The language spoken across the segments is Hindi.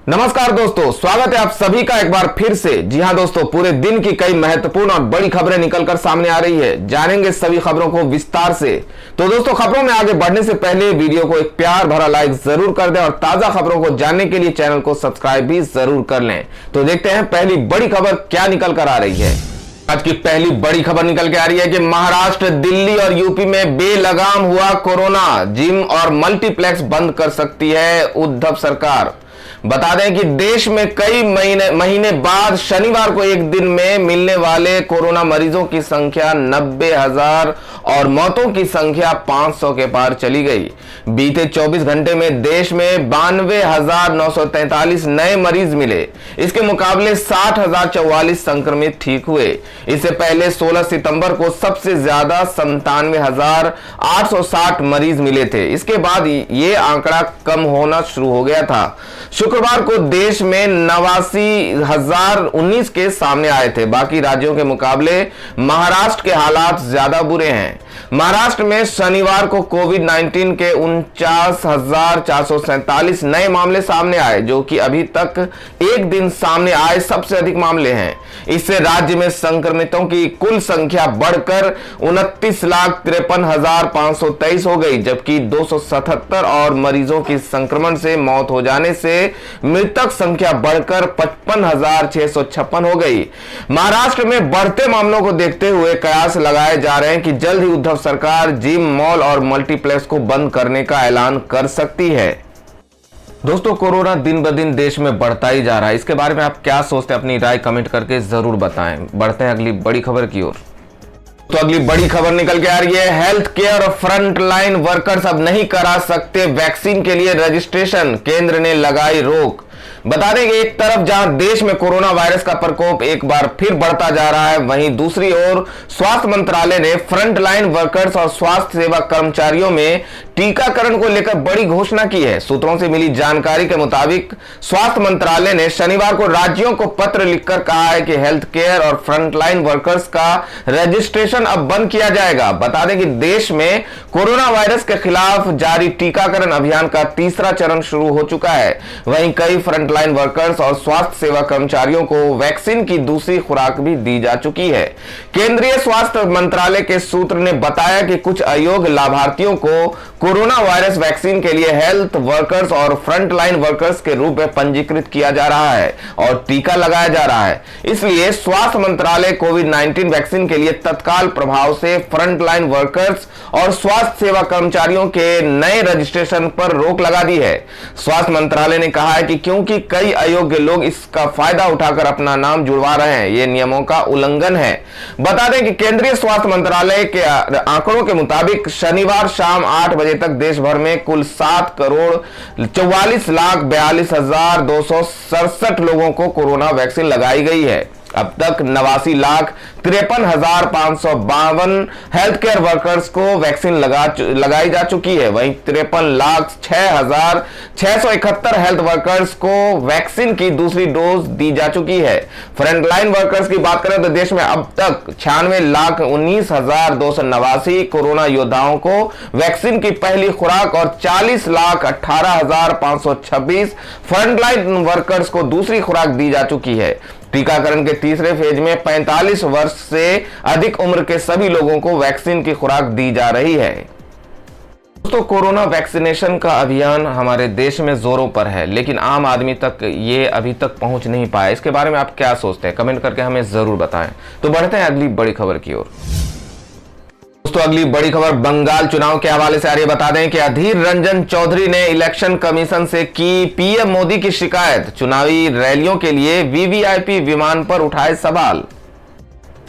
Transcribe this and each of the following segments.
नमस्कार दोस्तों, स्वागत है आप सभी का एक बार फिर से। जी हां दोस्तों, पूरे दिन की कई महत्वपूर्ण और बड़ी खबरें निकलकर सामने आ रही है। जानेंगे सभी खबरों को विस्तार से। तो दोस्तों, खबरों में आगे बढ़ने से पहले वीडियो को एक प्यार भरा लाइक जरूर कर दें और ताजा खबरों को जानने के लिए चैनल को सब्सक्राइब भी जरूर कर लें। तो देखते हैं पहली बड़ी खबर क्या निकल कर आ रही है। आज की पहली बड़ी खबर निकल के आ रही है कि महाराष्ट्र, दिल्ली और यूपी में बेलगाम हुआ कोरोना। जिम और मल्टीप्लेक्स बंद कर सकती है उद्धव सरकार। बता दें कि देश में कई महीने बाद शनिवार को एक दिन में मिलने वाले कोरोना मरीजों की संख्या 90,000 और मौतों की संख्या 500 के पार चली गई। बीते 24 घंटे में देश में 92,943 नए मरीज मिले। इसके मुकाबले 60,044 संक्रमित ठीक हुए। इससे पहले 16 सितंबर को सबसे ज्यादा 97,860 मरीज मिले थे। इसके बाद ये आंकड़ा कम होना शुरू हो गया था। शुक्रवार को देश में 89,019 केस सामने आए थे। बाकी राज्यों के मुकाबले महाराष्ट्र के हालात ज्यादा बुरे हैं। महाराष्ट्र में शनिवार को कोविड-19 के 49,447 नए मामले सामने आए, जो कि अभी तक एक दिन सामने आए सबसे अधिक मामले हैं। इससे राज्य में संक्रमितों की कुल संख्या बढ़कर 29,53,523 हो गई, जबकि 277 और मरीजों की संक्रमण से मौत हो जाने से मृतक संख्या बढ़कर 55,656 हो गई। महाराष्ट्र में बढ़ते मामलों को देखते हुए कयास लगाए जा रहे हैं कि जल्द ही उद्धव सरकार जिम, मॉल और मल्टीप्लेक्स को बंद करने का ऐलान कर सकती है। दोस्तों, कोरोना दिन ब दिन देश में बढ़ता ही जा रहा है। इसके बारे में आप क्या सोचते हैं, अपनी राय कमेंट करके जरूर बताएं। बढ़ते हैं अगली बड़ी खबर की ओर। तो अगली बड़ी खबर निकल के आ रही है, हेल्थ केयर और फ्रंट लाइन वर्कर्स अब नहीं करा सकते वैक्सीन के लिए रजिस्ट्रेशन, केंद्र ने लगाई रोक। बता दें कि एक तरफ जहां देश में कोरोना वायरस का प्रकोप एक बार फिर बढ़ता जा रहा है, वहीं दूसरी ओर स्वास्थ्य मंत्रालय ने फ्रंट लाइन वर्कर्स और स्वास्थ्य सेवा कर्मचारियों में टीकाकरण को लेकर बड़ी घोषणा की है। सूत्रों से मिली जानकारी के मुताबिक स्वास्थ्य मंत्रालय ने शनिवार को राज्यों को पत्र लिखकर कहा है कि हेल्थ केयर और फ्रंट लाइन वर्कर्स का रजिस्ट्रेशन अब बंद किया जाएगा। बता दें कि देश में कोरोना वायरस के खिलाफ जारी टीकाकरण अभियान का तीसरा चरण शुरू हो चुका है। वहीं कई फ्रंट लाइन वर्कर्स और स्वास्थ्य सेवा कर्मचारियों को वैक्सीन की दूसरी खुराक भी दी जा चुकी है। केंद्रीय स्वास्थ्य मंत्रालय के सूत्र ने बताया कि कुछ अयोग्य लाभार्थियों को कोरोना वायरस वैक्सीन के लिए हेल्थ वर्कर्स और फ्रंट लाइन वर्कर्स के रूप में पंजीकृत किया जा रहा है और टीका लगाया जा रहा है। इसलिए स्वास्थ्य मंत्रालय कोविड-19 वैक्सीन के लिए तत्काल प्रभाव से फ्रंट लाइन वर्कर्स और स्वास्थ्य सेवा कर्मचारियों के नए रजिस्ट्रेशन पर रोक लगा दी है। स्वास्थ्य मंत्रालय ने कहा है कि क्योंकि कई अयोग्य लोग इसका फायदा उठाकर अपना नाम जुड़वा रहे हैं, ये नियमों का उल्लंघन है। बता दें कि केंद्रीय स्वास्थ्य मंत्रालय के आंकड़ों के मुताबिक शनिवार शाम 8 बजे तक देश भर में कुल 7,44,42,267 लोगों को कोरोना वैक्सीन लगाई गई है। अब तक 89,53,552 हेल्थ केयर वर्कर्स को वैक्सीन लगाई जा चुकी है। वहीं 53,06,671 हेल्थ वर्कर्स को वैक्सीन की दूसरी डोज दी जा चुकी है। फ्रंट लाइन वर्कर्स की बात करें तो देश में अब तक 96,19,289 कोरोना योद्धाओं को वैक्सीन की पहली खुराक और 40,18,526 फ्रंट लाइन वर्कर्स को दूसरी खुराक दी जा चुकी है। टीकाकरण के तीसरे फेज में 45 वर्ष से अधिक उम्र के सभी लोगों को वैक्सीन की खुराक दी जा रही है। दोस्तों, कोरोना वैक्सीनेशन का अभियान हमारे देश में जोरों पर है, लेकिन आम आदमी तक ये अभी तक पहुंच नहीं पाया। इसके बारे में आप क्या सोचते हैं, कमेंट करके हमें जरूर बताएं। तो बढ़ते हैं अगली बड़ी खबर की ओर। दोस्तों, अगली बड़ी खबर बंगाल चुनाव के हवाले से आ रही है। बता दें कि अधीर रंजन चौधरी ने इलेक्शन कमीशन से की पीएम मोदी की शिकायत। चुनावी रैलियों के लिए वीवीआईपी विमान पर उठाए सवाल।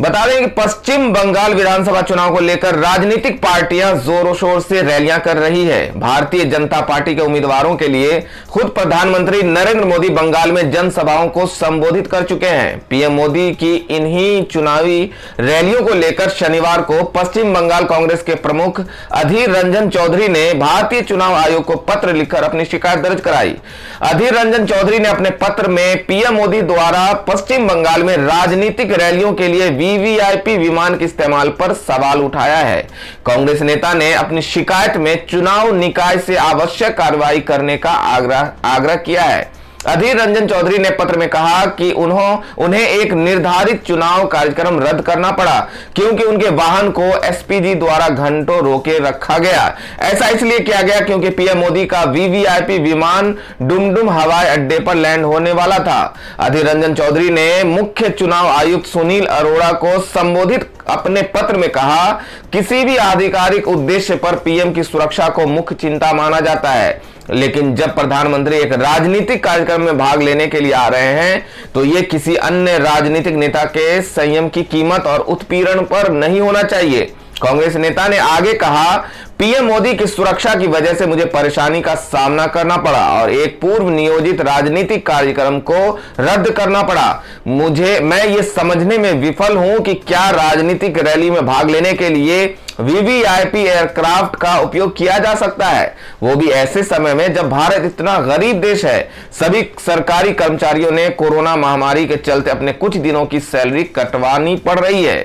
बता दें कि पश्चिम बंगाल विधानसभा चुनाव को लेकर राजनीतिक पार्टियां जोरों शोर से रैलियां कर रही है। भारतीय जनता पार्टी के उम्मीदवारों के लिए खुद प्रधानमंत्री नरेंद्र मोदी बंगाल में जनसभाओं को संबोधित कर चुके हैं। पीएम मोदी की इन्हीं चुनावी रैलियों को लेकर शनिवार को पश्चिम बंगाल कांग्रेस के प्रमुख अधीर रंजन चौधरी ने भारतीय चुनाव आयोग को पत्र लिखकर अपनी शिकायत दर्ज कराई। अधीर रंजन चौधरी ने अपने पत्र में पीएम मोदी द्वारा पश्चिम बंगाल में राजनीतिक रैलियों के लिए वीवीआईपी विमान के इस्तेमाल पर सवाल उठाया है। कांग्रेस नेता ने अपनी शिकायत में चुनाव निकाय से आवश्यक कार्रवाई करने का आग्रह किया है। अधीर रंजन चौधरी ने पत्र में कहा कि उन्हें एक निर्धारित चुनाव कार्यक्रम रद्द करना पड़ा क्योंकि उनके वाहन को एसपीजी द्वारा घंटों रोके रखा गया। ऐसा इसलिए किया गया क्योंकि पीएम मोदी का वीवीआईपी विमान डुमडुम हवाई अड्डे पर लैंड होने वाला था। अधीर रंजन चौधरी ने मुख्य चुनाव आयुक्त सुनील अरोड़ा को संबोधित अपने पत्र में कहा, किसी भी आधिकारिक उद्देश्य पर पीएम की सुरक्षा को मुख्य चिंता माना जाता है, लेकिन जब प्रधानमंत्री एक राजनीतिक कार्यक्रम में भाग लेने के लिए आ रहे हैं तो यह किसी अन्य राजनीतिक नेता के संयम की कीमत और उत्पीड़न पर नहीं होना चाहिए। कांग्रेस नेता ने आगे कहा, पीएम मोदी की सुरक्षा की वजह से मुझे परेशानी का सामना करना पड़ा और एक पूर्व नियोजित राजनीतिक कार्यक्रम को रद्द करना पड़ा। मैं ये समझने में विफल हूं कि क्या राजनीतिक रैली में भाग लेने के लिए वीवीआईपी एयरक्राफ्ट का उपयोग किया जा सकता है, वो भी ऐसे समय में जब भारत इतना गरीब देश है। सभी सरकारी कर्मचारियों ने कोरोना महामारी के चलते अपने कुछ दिनों की सैलरी कटवानी पड़ रही है।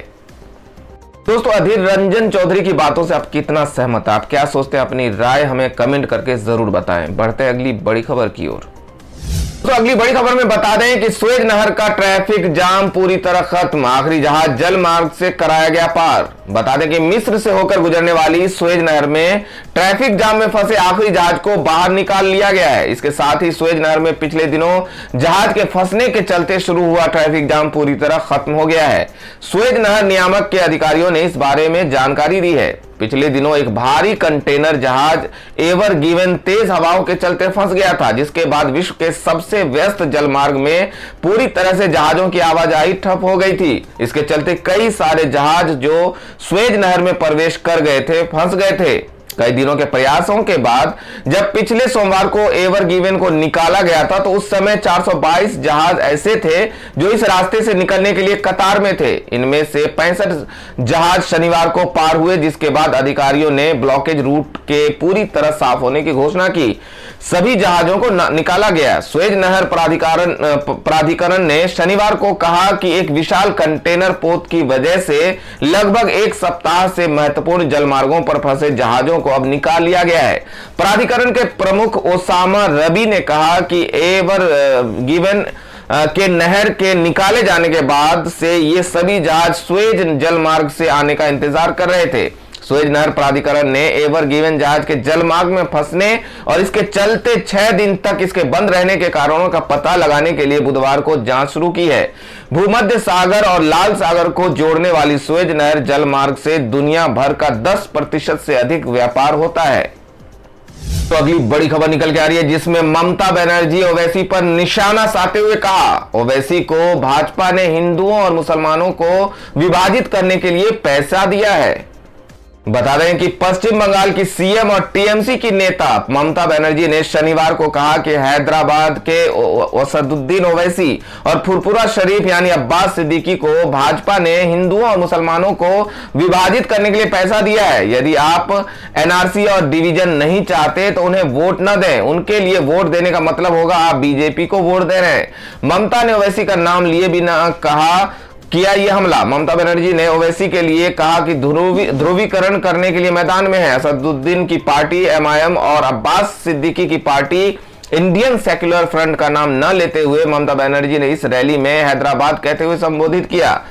दोस्तों, अधीर रंजन चौधरी की बातों से आप कितना सहमत हैं? आप क्या सोचते हैं? अपनी राय हमें कमेंट करके जरूर बताएं। बढ़ते हैं अगली बड़ी खबर की ओर। तो अगली बड़ी खबर में बता दें कि सुएज नहर का ट्रैफिक जाम पूरी तरह खत्म, आखिरी जहाज जल मार्ग से कराया गया पार। बता दें कि मिस्र से होकर गुजरने वाली सुएज नहर में ट्रैफिक जाम में फंसे आखिरी जहाज को बाहर निकाल लिया गया है। इसके साथ ही सुएज नहर में पिछले दिनों जहाज के फंसने के चलते शुरू हुआ ट्रैफिक जाम पूरी तरह खत्म हो गया है। सुएज नहर नियामक के अधिकारियों ने इस बारे में जानकारी दी है। पिछले दिनों एक भारी कंटेनर जहाज एवर गिवन तेज हवाओं के चलते फंस गया था, जिसके बाद विश्व के सबसे व्यस्त जलमार्ग में पूरी तरह से जहाजों की आवाजाही ठप हो गई थी। इसके चलते कई सारे जहाज जो सुएज नहर में प्रवेश कर गए थे फंस गए थे। कई दिनों के प्रयासों के बाद जब पिछले सोमवार को एवर गिवन को निकाला गया था तो उस समय 422 जहाज ऐसे थे जो इस रास्ते से निकलने के लिए कतार में थे। इनमें से 65 जहाज शनिवार को पार हुए, जिसके बाद अधिकारियों ने ब्लॉकेज रूट के पूरी तरह साफ होने की घोषणा की। सभी जहाजों को निकाला गया। सुएज नहर प्राधिकरण ने शनिवार को कहा कि एक विशाल कंटेनर पोत की वजह से लगभग एक सप्ताह से महत्वपूर्ण जलमार्गों पर फंसे जहाजों को अब निकाल लिया गया है। प्राधिकरण के प्रमुख ओसामा रबी ने कहा कि एवर गिवन के नहर के निकाले जाने के बाद से ये सभी जहाज सुएज जलमार्ग से आने का इंतजार कर रहे थे। सुएज नहर प्राधिकरण ने एवर गिवन जहाज के जलमार्ग में फंसने और इसके चलते 6 दिन तक इसके बंद रहने के कारणों का पता लगाने के लिए बुधवार को जांच शुरू की है। भूमध्य सागर और लाल सागर को जोड़ने वाली सुएज नहर जलमार्ग से दुनिया भर का 10% से अधिक व्यापार होता है। तो अगली बड़ी खबर निकल के आ रही है, जिसमें ममता बनर्जी ओवैसी पर निशाना साधते हुए कहा, ओवैसी को भाजपा ने हिंदुओं और मुसलमानों को विभाजित करने के लिए पैसा दिया है। बता दें कि पश्चिम बंगाल की सीएम और टीएमसी की नेता ममता बनर्जी ने शनिवार को कहा कि हैदराबाद के असदुद्दीन ओवैसी और फुरपुरा शरीफ यानी अब्बास सिद्दीकी को भाजपा ने हिंदुओं और मुसलमानों को विभाजित करने के लिए पैसा दिया है। यदि आप एनआरसी और डिवीजन नहीं चाहते तो उन्हें वोट न दें। उनके लिए वोट देने का मतलब होगा आप बीजेपी को वोट दे रहे हैं। ममता ने ओवैसी का नाम लिए बिना किया यह हमला। ममता बनर्जी ने ओवैसी के लिए कहा कि ध्रुवीकरण करने के लिए मैदान में है। असदुद्दीन की पार्टी एमआईएम और अब्बास सिद्दीकी की पार्टी इंडियन सेक्युलर फ्रंट का नाम न लेते हुए ममता बनर्जी ने इस रैली में हैदराबाद कहते हुए संबोधित किया।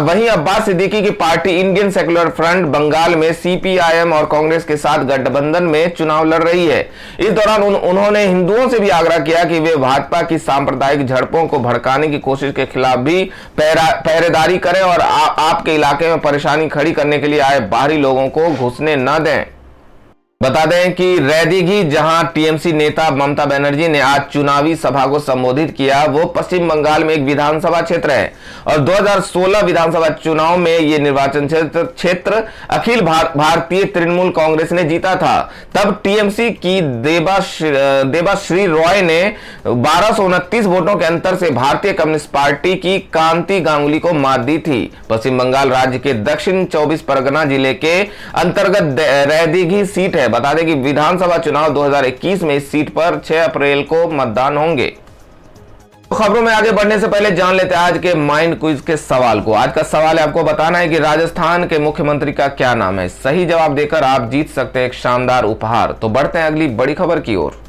वहीं अब्बास सिद्दीकी की party Indian secular front Bengal में सीपीआईएम और कांग्रेस के साथ गठबंधन में चुनाव लड़ रही है। इस दौरान उन्होंने हिंदुओं से भी आग्रह किया कि वे भाजपा की सांप्रदायिक झड़पों को भड़काने की कोशिश के खिलाफ भी पहरेदारी करें और आपके इलाके में परेशानी खड़ी करने के लिए आए बाहरी लोगों को घुसने न दें। बता दें कि रैदीघी, जहां टीएमसी नेता ममता बनर्जी ने आज चुनावी सभा को संबोधित किया, वो पश्चिम बंगाल में एक विधानसभा क्षेत्र है और 2016 विधानसभा चुनाव में ये निर्वाचन क्षेत्र अखिल भारतीय तृणमूल कांग्रेस ने जीता था। तब टीएमसी की देबाश्री रॉय ने 1229 वोटों के अंतर से भारतीय कम्युनिस्ट पार्टी की कांति गांगुली को मात दी थी। पश्चिम बंगाल राज्य के दक्षिण 24 परगना जिले के अंतर्गत रैदीघी सीट है। बता दें कि विधानसभा चुनाव 2021 में इस सीट पर 6 अप्रैल को मतदान होंगे। तो खबरों में आगे बढ़ने से पहले जान लेते हैं आज के माइंड क्विज के सवाल को। आज का सवाल है, आपको बताना है कि राजस्थान के मुख्यमंत्री का क्या नाम है। सही जवाब देकर आप जीत सकते हैं एक शानदार उपहार। तो बढ़ते हैं अगली बड़ी खबर की ओर।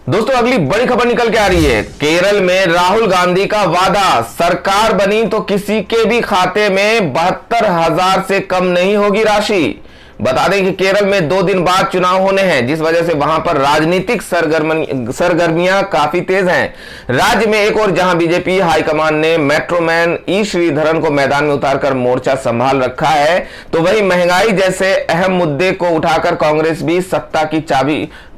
दोस्तों अगली बड़ी खबर निकल के आ रही है। केरल में राहुल गांधी का वादा, सरकार बनी तो किसी के भी खाते में 72,000 से कम नहीं होगी राशि। बता दें कि केरल में 2 दिन बाद चुनाव होने हैं, जिस वजह से वहां पर राजनीतिक सरगर्मियां काफी तेज हैं। राज्य में एक और जहां बीजेपी हाईकमान ने मेट्रोमैन ई श्रीधरन को मैदान में उतारकर मोर्चा संभाल रखा है, तो वहीं महंगाई जैसे अहम मुद्दे को उठाकर कांग्रेस भी सत्ता की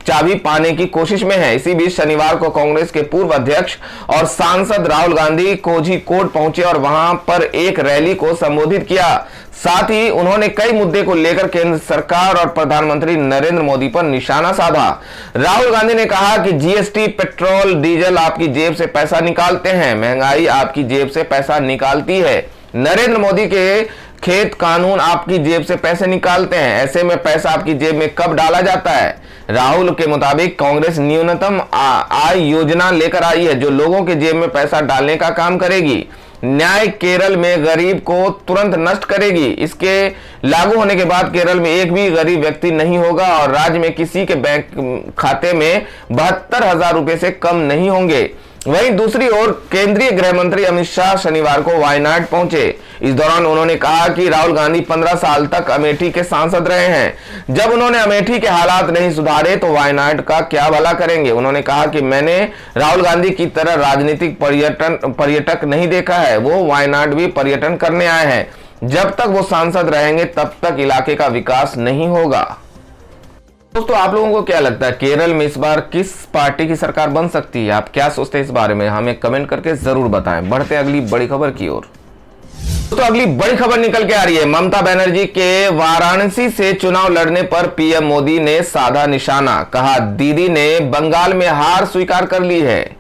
चाबी पाने की कोशिश में है। इसी बीच शनिवार को कांग्रेस के पूर्व अध्यक्ष और सांसद राहुल गांधी कोझिकोड पहुंचे और वहां पर एक रैली को संबोधित किया। साथ ही उन्होंने कई मुद्दे को लेकर केंद्र सरकार और प्रधानमंत्री नरेंद्र मोदी पर निशाना साधा। राहुल गांधी ने कहा कि जीएसटी, पेट्रोल, डीजल आपकी जेब से पैसा निकालते हैं, महंगाई आपकी जेब से पैसा निकालती है। नरेंद्र मोदी के खेत कानून आपकी जेब से पैसे निकालते हैं, ऐसे में पैसा आपकी जेब में कब डाला जाता है। राहुल के मुताबिक कांग्रेस न्यूनतम आय योजना लेकर आई है, जो लोगों के जेब में पैसा डालने का काम करेगी। न्याय केरल में गरीब को तुरंत नष्ट करेगी। इसके लागू होने के बाद केरल में एक भी गरीब व्यक्ति नहीं होगा और राज्य में किसी के बैंक खाते में 72,000 रुपए से कम नहीं होंगे। वहीं दूसरी ओर केंद्रीय गृह मंत्री अमित शाह शनिवार को वायनाड पहुंचे। इस दौरान उन्होंने कहा कि राहुल गांधी 15 साल तक अमेठी के सांसद रहे हैं। जब उन्होंने अमेठी के हालात नहीं सुधारे तो वायनाड का क्या भला करेंगे। उन्होंने कहा कि मैंने राहुल गांधी की तरह राजनीतिक पर्यटक नहीं देखा है, वो वायनाड भी पर्यटन करने आए हैं। जब तक वो सांसद रहेंगे तब तक इलाके का विकास नहीं होगा। दोस्तों आप लोगों को क्या लगता है, केरल में इस बार किस पार्टी की सरकार बन सकती है? आप क्या सोचते हैं इस बारे में, हमें कमेंट करके जरूर बताएं। बढ़ते हैं अगली बड़ी खबर की ओर। तो अगली बड़ी खबर निकल के आ रही है। ममता बनर्जी के वाराणसी से चुनाव लड़ने पर पीएम मोदी ने साधा निशाना, कहा दीदी ने बंगाल में हार स्वीकार कर ली है।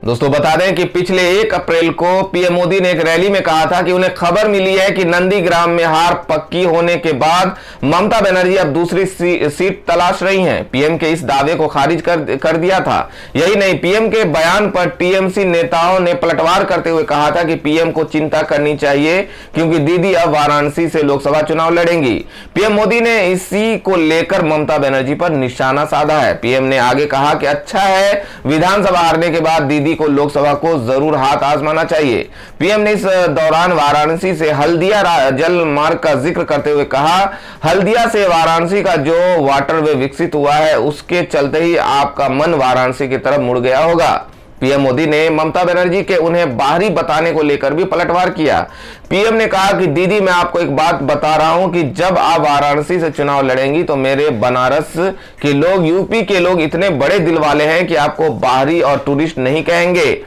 दोस्तों बता दें कि पिछले 1 अप्रैल को पीएम मोदी ने एक रैली में कहा था कि उन्हें खबर मिली है कि नंदीग्राम में हार पक्की होने के बाद ममता बनर्जी अब दूसरी सीट तलाश रही हैं। पीएम के इस दावे को खारिज कर दिया था। यही नहीं, पीएम के बयान पर टीएमसी नेताओं ने पलटवार करते हुए कहा था कि पीएम को चिंता करनी चाहिए क्योंकि दीदी अब वाराणसी से लोकसभा चुनाव लड़ेंगी। पीएम मोदी ने इसी को लेकर ममता बनर्जी पर निशाना साधा है। पीएम ने आगे कहा कि अच्छा है, विधानसभा हारने के बाद दीदी को लोकसभा को जरूर हाथ आजमाना चाहिए। पीएम ने इस दौरान वाराणसी से हल्दिया जल मार्ग का जिक्र करते हुए कहा, हल्दिया से वाराणसी का जो वाटरवे विकसित हुआ है उसके चलते ही आपका मन वाराणसी की तरफ मुड़ गया होगा। पीएम मोदी ने ममता बनर्जी के उन्हें बाहरी बताने को लेकर भी पलटवार किया। पीएम ने कहा कि दीदी मैं आपको एक बात बता रहा हूं कि जब आप वाराणसी से चुनाव लड़ेंगी तो मेरे बनारस के लोग, यूपी के लोग इतने बड़े दिल वाले हैं कि आपको बाहरी और टूरिस्ट नहीं कहेंगे।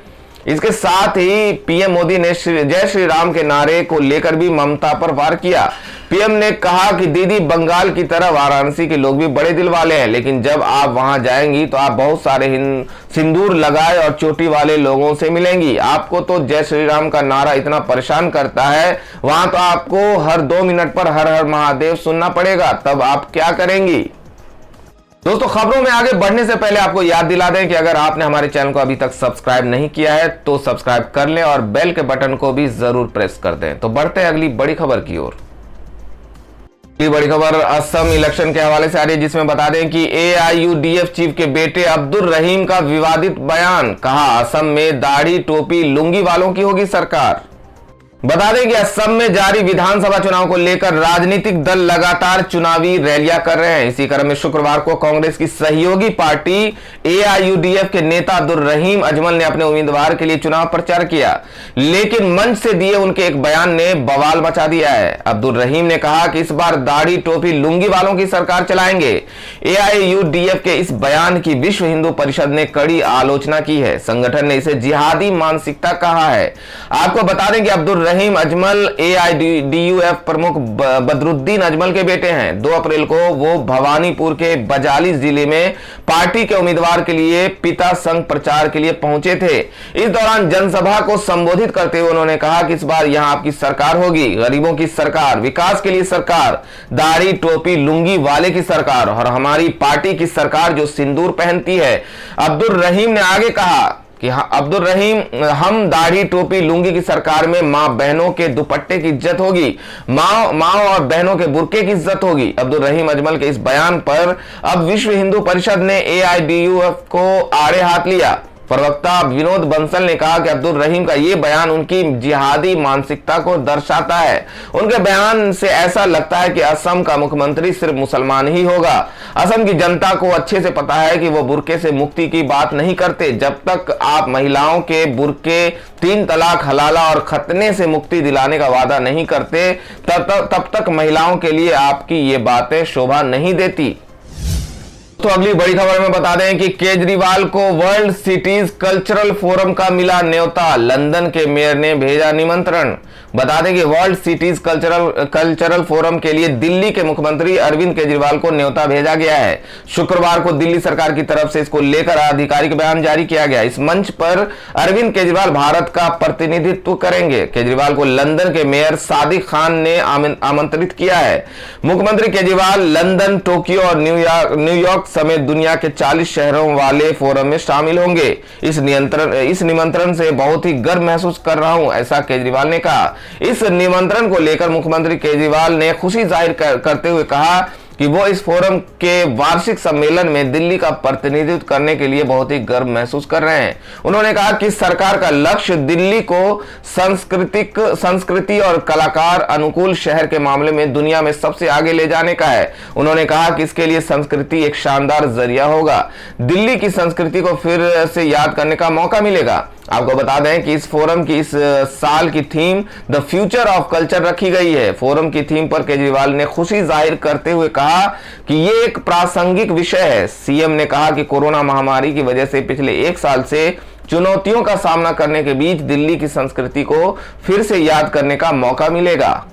इसके साथ ही पीएम मोदी ने जय श्री राम के नारे को लेकर भी ममता पर वार किया। पीएम ने कहा कि दीदी बंगाल की तरह वाराणसी के लोग भी बड़े दिल वाले हैं, लेकिन जब आप वहां जाएंगी तो आप बहुत सारे सिंदूर लगाए और चोटी वाले लोगों से मिलेंगी। आपको तो जय श्री राम का नारा इतना परेशान करता है, वहां तो आपको हर 2 मिनट पर हर हर महादेव सुनना पड़ेगा, तब आप क्या करेंगी। दोस्तों खबरों में आगे बढ़ने से पहले आपको याद दिला दें कि अगर आपने हमारे चैनल को अभी तक सब्सक्राइब नहीं किया है तो सब्सक्राइब कर लें और बेल के बटन को भी जरूर प्रेस कर दें। तो बढ़ते हैं अगली बड़ी खबर की ओर। अगली बड़ी खबर असम इलेक्शन के हवाले से आ रही है, जिसमें बता दें कि एआईयूडीएफ चीफ के बेटे अब्दुल रहीम का विवादित बयान, कहा असम में दाढ़ी टोपी लुंगी वालों की होगी सरकार। बता दें कि असम में जारी विधानसभा चुनाव को लेकर राजनीतिक दल लगातार चुनावी रैलियां कर रहे हैं। इसी क्रम में शुक्रवार को कांग्रेस की सहयोगी पार्टी एआईयूडीएफ के नेता अब्दुल रहीम अजमल ने अपने उम्मीदवार के लिए चुनाव प्रचार किया, लेकिन मंच से दिए उनके एक बयान ने बवाल मचा दिया है। अब्दुल रहीम ने कहा कि इस बार दाढ़ी टोपी लुंगी वालों की सरकार चलाएंगे। एआईयूडीएफ के इस बयान की विश्व हिंदू परिषद ने कड़ी आलोचना की है। संगठन ने इसे जिहादी मानसिकता कहा है। आपको बता दें कि अब्दुल रहीम अजमल एआईडीयूएफ प्रमुख बदरुद्दीन अजमल के बेटे हैं। 2 अप्रैल को वो भवानीपुर के बजाली जिले में पार्टी के उम्मीदवार के लिए पिता संघ प्रचार के लिए पहुंचे थे। इस दौरान जनसभा को संबोधित करते हुए उन्होंने कहा कि इस बार यहां आपकी सरकार होगी, गरीबों की सरकार, विकास के लिए सरकार, दाढ़ी टोपी लुंगी वाले की सरकार और हमारी पार्टी की सरकार जो सिंदूर पहनती है। अब्दुल रहीम ने आगे कहा कि अब्दुल रहीम, हम दाढ़ी टोपी लुंगी की सरकार में मां बहनों के दुपट्टे की इज्जत होगी, मां और बहनों के बुर्के की इज्जत होगी। अब्दुल रहीम अजमल के इस बयान पर अब विश्व हिंदू परिषद ने AIBUF को आड़े हाथ लिया। प्रवक्ता विनोद बंसल ने कहा कि अब्दुल रहीम का ये बयान उनकी जिहादी मानसिकता को दर्शाता है। उनके बयान से ऐसा लगता है कि असम का मुख्यमंत्री सिर्फ मुसलमान ही होगा। असम की जनता को अच्छे से पता है कि वो बुर्के से मुक्ति की बात नहीं करते। जब तक आप महिलाओं के बुर्के, 3 तलाक, हलाला और खतने से मुक्ति दिलाने का वादा नहीं करते, तब तक महिलाओं के लिए आपकी ये बातें शोभा नहीं देती। तो अगली बड़ी खबर में बता दें कि केजरीवाल को वर्ल्ड सिटीज कल्चरल फोरम का मिला न्योता, लंदन के मेयर ने भेजा निमंत्रण। बता दें कि वर्ल्ड सिटीज कल्चरल फोरम के लिए दिल्ली के मुख्यमंत्री अरविंद केजरीवाल को न्योता भेजा गया है। शुक्रवार को दिल्ली सरकार की तरफ से इसको लेकर आधिकारिक बयान जारी किया गया। इस मंच पर अरविंद केजरीवाल भारत का प्रतिनिधित्व करेंगे। केजरीवाल को लंदन के मेयर सादिक खान ने आमंत्रित किया है। मुख्यमंत्री केजरीवाल लंदन, टोक्यो और न्यूयॉर्क समेत दुनिया के 40 शहरों वाले फोरम में शामिल होंगे। इस निमंत्रण से बहुत ही गर्व महसूस कर रहा हूं, ऐसा केजरीवाल ने कहा। इस निमंत्रण को लेकर मुख्यमंत्री केजरीवाल ने खुशी जाहिर करते हुए कहा कि वो इस फोरम के वार्षिक सम्मेलन में दिल्ली का प्रतिनिधित्व करने के लिए बहुत ही गर्व महसूस कर रहे हैं। उन्होंने कहा कि सरकार का लक्ष्य दिल्ली को संस्कृति और कलाकार अनुकूल शहर के मामले में दुनिया में सबसे आगे ले जाने का है। उन्होंने कहा कि इसके लिए संस्कृति एक शानदार जरिया होगा। दिल्ली की संस्कृति को फिर से याद करने का मौका मिलेगा। आपको बता दें कि इस फोरम की इस साल की theme the future of culture रखी गई है। फोरम की थीम पर केजरीवाल ने खुशी जाहिर करते हुए कहा कि ये एक प्रासंगिक विषय है। सीएम ने कहा कि कोरोना महामारी की वजह से पिछले 1 साल से चुनौतियों का सामना करने के बीच दिल्ली की संस्कृति को फिर से याद करने का मौका मिलेगा।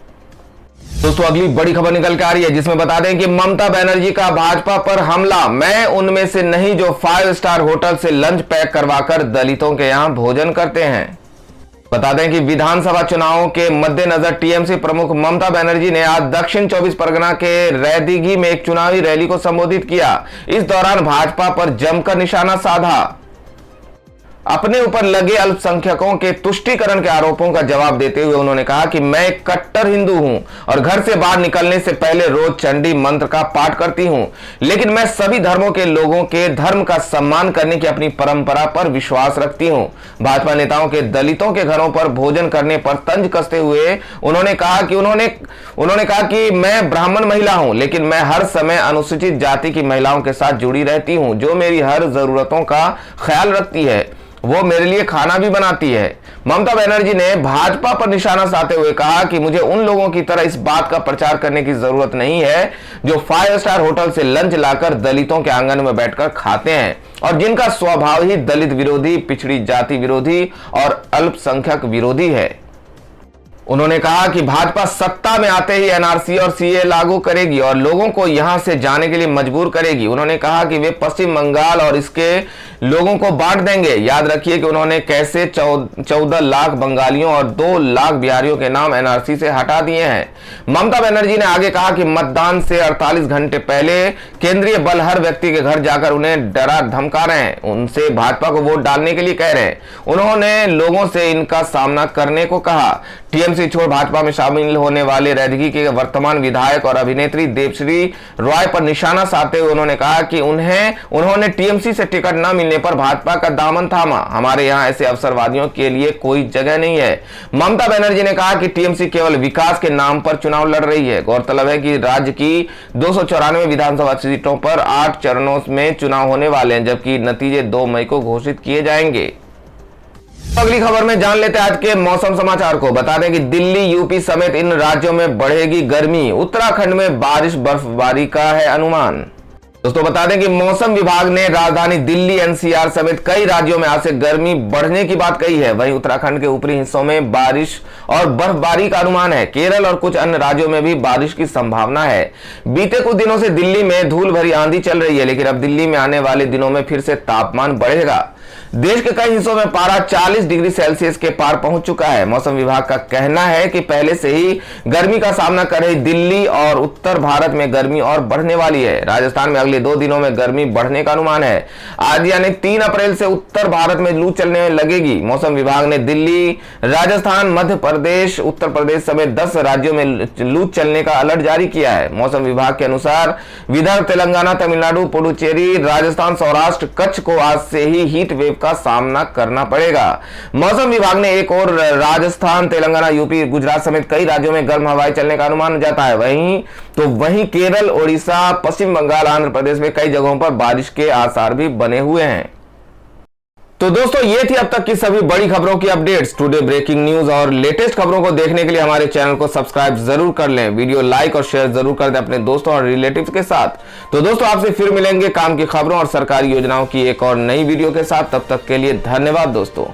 दोस्तों अगली बड़ी खबर निकल के आ रही है, जिसमें बता दें कि ममता बनर्जी का भाजपा पर हमला। मैं उनमें से नहीं जो 5 स्टार होटल से लंच पैक करवाकर दलितों के यहां भोजन करते हैं। बता दें कि विधानसभा चुनावों के मद्देनजर टीएमसी प्रमुख ममता बनर्जी ने आज दक्षिण 24 परगना के रैदीगी में एक चुनावी रैली को संबोधित किया। इस दौरान भाजपा पर जमकर निशाना साधा। अपने ऊपर लगे अल्पसंख्यकों के तुष्टीकरण के आरोपों का जवाब देते हुए उन्होंने कहा कि मैं एक कट्टर हिंदू हूं और घर से बाहर निकलने से पहले रोज चंडी मंत्र का पाठ करती हूं, लेकिन मैं सभी धर्मों के लोगों के धर्म का सम्मान करने की अपनी परंपरा पर विश्वास रखती हूं। भाजपा नेताओं के दलितों के घरों पर भोजन करने पर तंज कसते हुए उन्होंने कहा कि मैं ब्राह्मण महिला हूं, लेकिन मैं हर समय अनुसूचित जाति की महिलाओं के साथ जुड़ी रहती हूं, जो मेरी हर जरूरतों का ख्याल रखती है, वो मेरे लिए खाना भी बनाती है। ममता बनर्जी ने भाजपा पर निशाना साधते हुए कहा कि मुझे उन लोगों की तरह इस बात का प्रचार करने की जरूरत नहीं है जो 5 स्टार होटल से लंच लाकर दलितों के आंगन में बैठकर खाते हैं और जिनका स्वभाव ही दलित विरोधी, पिछड़ी जाति विरोधी और अल्पसंख्यक विरोधी है। उन्होंने कहा कि भाजपा सत्ता में आते ही एनआरसी और सीए लागू करेगी और लोगों को यहां से जाने के लिए मजबूर करेगी। उन्होंने कहा कि वे पश्चिम बंगाल और इसके लोगों को बांट देंगे। याद रखिए कि उन्होंने कैसे 14 लाख बंगालियों और 2 लाख बिहारियों के नाम एनआरसी से हटा दिए हैं। ममता बनर्जी ने आगे कहा कि मतदान से 48 घंटे पहले केंद्रीय बल हर व्यक्ति के घर जाकर उन्हें डरा धमका रहे हैं, उनसे भाजपा को वोट डालने के लिए कह रहे हैं। उन्होंने लोगों से इनका सामना करने को कहा। टीएमसी छोड़ भाजपा में शामिल होने वाले रैदगी के वर्तमान विधायक और अभिनेत्री देवश्री रॉय पर निशाना साधते हुए उन्होंने कहा कि उन्होंने टीएमसी से टिकट न मिलने पर भाजपा का दामन थामा। हमारे यहां ऐसे अवसरवादियों के लिए कोई जगह नहीं है। ममता बनर्जी ने कहा कि टीएमसी केवल विकास के नाम पर चुनाव लड़ रही है। गौरतलब है कि राज्य की 294 विधानसभा सीटों पर 8 चरणों में चुनाव होने वाले हैं, जबकि नतीजे 2 मई को घोषित किए जाएंगे। अगली खबर में जान लेते हैं आज के मौसम समाचार को। बता दें कि दिल्ली, यूपी समेत इन राज्यों में बढ़ेगी गर्मी। उत्तराखंड में बारिश बर्फबारी का है अनुमान। दोस्तों बता दें कि मौसम विभाग ने राजधानी दिल्ली, एनसीआर समेत कई राज्यों में आज से गर्मी बढ़ने की बात कही है। वहीं उत्तराखंड के ऊपरी हिस्सों में बारिश और बर्फबारी का अनुमान है। केरल और कुछ अन्य राज्यों में भी बारिश की संभावना है। बीते कुछ दिनों से दिल्ली में धूल भरी आंधी चल रही है, लेकिन अब दिल्ली में आने वाले दिनों में फिर से तापमान बढ़ेगा। देश के कई हिस्सों में पारा 40 डिग्री सेल्सियस के पार पहुंच चुका है। मौसम विभाग का कहना है कि पहले से ही गर्मी का सामना कर रही दिल्ली और उत्तर भारत में गर्मी और बढ़ने वाली है। राजस्थान में अगले 2 दिनों में गर्मी बढ़ने का अनुमान है। आज यानी 3 अप्रैल से उत्तर भारत में लू चलने लगेगी। मौसम विभाग ने दिल्ली, राजस्थान, मध्य प्रदेश, उत्तर प्रदेश समेत 10 राज्यों में लू चलने का अलर्ट जारी किया है। मौसम विभाग के अनुसार विदर्भ, तेलंगाना, तमिलनाडु, पुडुचेरी, राजस्थान, सौराष्ट्र, कच्छ को आज से ही हीट वेव का सामना करना पड़ेगा। मौसम विभाग ने एक और राजस्थान, तेलंगाना, यूपी, गुजरात समेत कई राज्यों में गर्म हवाएं चलने का अनुमान जाता है। वहीं केरल, ओडिशा, पश्चिम बंगाल, आंध्र प्रदेश में कई जगहों पर बारिश के आसार भी बने हुए हैं। तो दोस्तों, ये थी अब तक की सभी बड़ी खबरों की अपडेट्स। टुडे ब्रेकिंग न्यूज और लेटेस्ट खबरों को देखने के लिए हमारे चैनल को सब्सक्राइब जरूर कर लें। वीडियो लाइक और शेयर जरूर कर दें अपने दोस्तों और रिलेटिव्स के साथ। तो दोस्तों, आपसे फिर मिलेंगे काम की खबरों और सरकारी योजनाओं की एक और नई वीडियो के साथ। तब तक के लिए धन्यवाद दोस्तों।